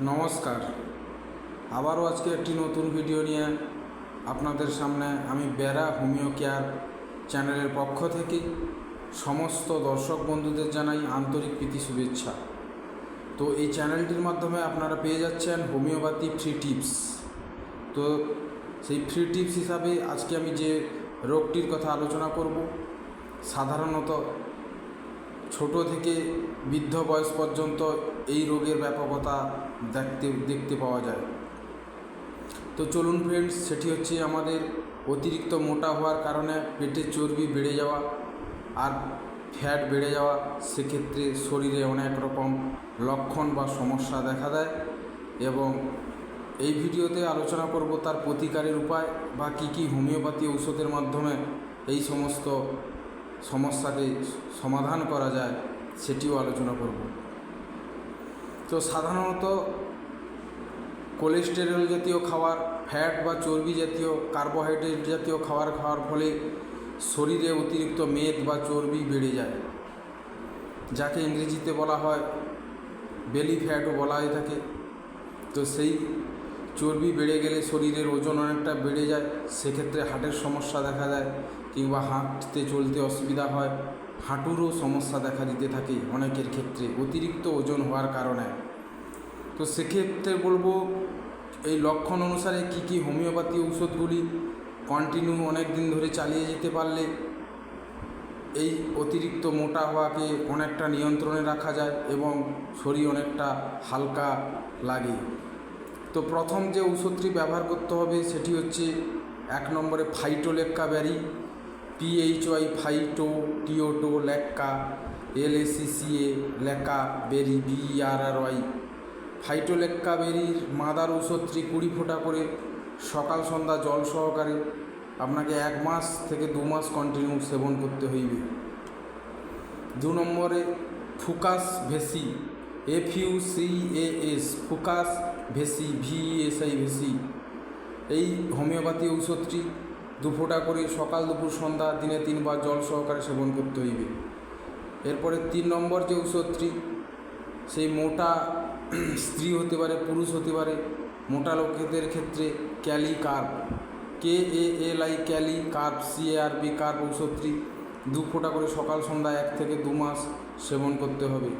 নমস্কার। আবারও আজকে একটি নতুন ভিডিও নিয়ে আপনাদের সামনে আমি বেরা হোমিও কেয়ার চ্যানেলের পক্ষ থেকে সমস্ত দর্শক বন্ধুদের জানাই আন্তরিক প্রীতি শুভেচ্ছা। তো এই চ্যানেলটির মাধ্যমে আপনারা পেয়ে যাচ্ছেন হোমিওপ্যাথি ফ্রি টিপস। তো সেই ফ্রি টিপস হিসাবে আজকে আমি যে রোগটির কথা আলোচনা করব, সাধারণত ছোট থেকে বৃদ্ধ বয়স পর্যন্ত এই রোগের ব্যাপকতা দেখতে পাওয়া যায়। তো চলুন ফ্রেন্ডস, সেটি হচ্ছে আমাদের অতিরিক্ত মোটা হওয়ার কারণে পেটে চর্বি বেড়ে যাওয়া আর ফ্যাট বেড়ে যাওয়া। সেক্ষেত্রে শরীরে অনেক রকম লক্ষণ বা সমস্যা দেখা দেয় এবং এই ভিডিওতে আলোচনা করব তার প্রতিকারের উপায় বা কী হোমিওপ্যাথি ঔষধের মাধ্যমে এই সমস্ত সমস্যাকে সমাধান করা যায় সেটিও আলোচনা করব। তো সাধারণত কোলেস্টেরল জাতীয় খাবার, ফ্যাট বা চর্বি জাতীয়, কার্বোহাইড্রেট জাতীয় খাবার খাওয়ার ফলে শরীরে অতিরিক্ত মেদ বা চর্বি বেড়ে যায়, যাকে ইংরেজিতে বলা হয় বেলি ফ্যাটও বলা হয়ে থাকে। তো সেই চর্বি বেড়ে গেলে শরীরের ওজন অনেকটা বেড়ে যায়, সেক্ষেত্রে হার্টের সমস্যা দেখা দেয় কিংবা হাঁটতে চলতে অসুবিধা হয়, হাঁটুরও সমস্যা দেখা দিতে থাকে অনেকের ক্ষেত্রে অতিরিক্ত ওজন হওয়ার কারণে। তো সেক্ষেত্রে বলবো এই লক্ষণ অনুসারে কী হোমিওপ্যাথি ঔষধগুলি কন্টিনিউ অনেক দিন ধরে চালিয়ে যেতে পারলে এই অতিরিক্ত মোটা হওয়াকে অনেকটা নিয়ন্ত্রণে রাখা যায় এবং শরীর অনেকটা হালকা লাগে। তো প্রথম যে ঔষধটি ব্যবহার করতে হবে সেটি হচ্ছে 1 নম্বরে ফাইটোলেক্কা বেরি, PHY ফাইটো, টিওটো লেক্কা, LACCA লেক্কা বেরি, BERRY। ফাইটোলেক্কা বেরির মাদার ঔষধটি 20 ফোঁটা করে সকাল সন্ধ্যা জল সহকারে আপনাকে 1 মাস থেকে 2 মাস কন্টিনিউ সেবন করতে হইবে। 2 নম্বরে ফুকাস ভেসি, FUCAS, ফুকাস ভেসি, VESI ভেসি। এই হোমিওপ্যাথি ঔষধটি 2 ফোঁটা করে সকাল দুপুর সন্ধ্যা দিনে 3 বার জল সহকারে সেবন করতে হইবে। এরপরে 3 নম্বর যে ঔষধটি, সেই মোটা স্ত্রী হতে পারে, পুরুষ হতে পারে, মোটা লোকেদের ক্ষেত্রে kali carb, KALI kali carb, CARB carb ঔষধটি 2 ফোঁটা করে সকাল সন্ধ্যা 1 থেকে 2 মাস সেবন করতে হবে।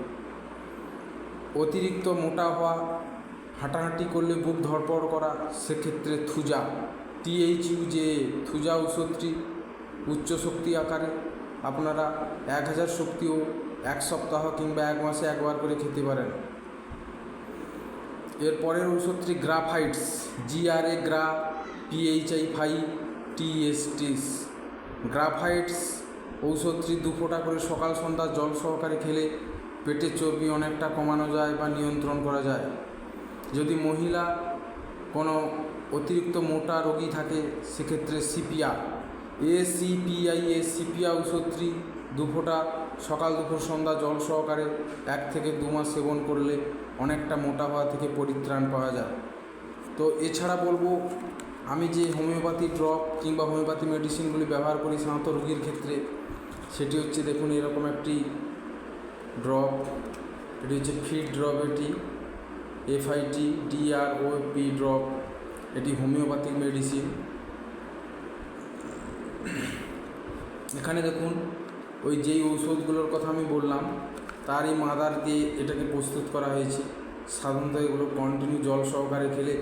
অতিরিক্ত মোটা হওয়া, হাঁটাহাঁটি করলে বুক ধড়পড় করা, সেক্ষেত্রে থুজা, THUJA থুজা ঔষধটি উচ্চ শক্তি আকারে আপনারা 1000 শক্তিও 1 সপ্তাহ কিংবা 1 মাসে 1 বার করে খেতে পারেন। এরপরের ঔষধটি গ্রাফাইটস, GRA গ্রা, PHI ফাই, TSTs। গ্রাফাইটস ঔষধটি 2 ফোঁটা করে সকাল সন্ধ্যা জল সহকারে খেলে পেটের চর্বি অনেকটা কমানো যায় বা নিয়ন্ত্রণ করা যায়। যদি মহিলা কোনো অতিরিক্ত মোটা রোগী থাকে সেক্ষেত্রে সিপিয়া, সিপিয়া ঔষধটি 2 ফোঁটা সকাল দুপুর সন্ধ্যা জল সহকারে 1 থেকে 2 মাস সেবন করলে অনেকটা মোটা হওয়া থেকে পরিত্রাণ পাওয়া যায়। তো এছাড়া বলবো আমি যে হোমিওপ্যাথি ড্রপ কিংবা হোমিওপ্যাথি মেডিসিনগুলি ব্যবহার করি সাধারণত রোগীর ক্ষেত্রে, সেটি হচ্ছে দেখুন এরকম একটি ড্রপ, এটি হচ্ছে ফিড ড্রপ, এটি FIT-DROP ড্রপ, এটি হোমিওপ্যাথিক মেডিসিন। এখানে দেখুন ওই যেই ঔষধগুলোর কথা আমি বললাম তারই মাদার দিয়ে এটাকে প্রস্তুত করা হয়েছে। সাধারণত এগুলো কন্টিনিউ জল সহকারে খেলে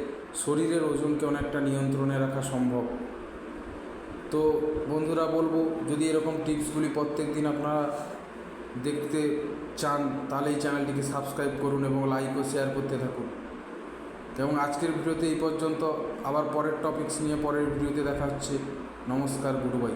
শরীরের ওজনকে অনেকটা নিয়ন্ত্রণে রাখা সম্ভব। তো বন্ধুরা বলবো, যদি এরকম টিপসগুলি প্রত্যেক দিন আপনারা দেখতে চান তাহলে এই চ্যানেলটিকে সাবস্ক্রাইব করুন এবং লাইক ও শেয়ার করতে থাকুন। এবং আজকের ভিডিওতে এই পর্যন্ত, আবার পরের টপিকস নিয়ে পরের ভিডিওতে দেখা হচ্ছে। নমস্কার, গুড বাই।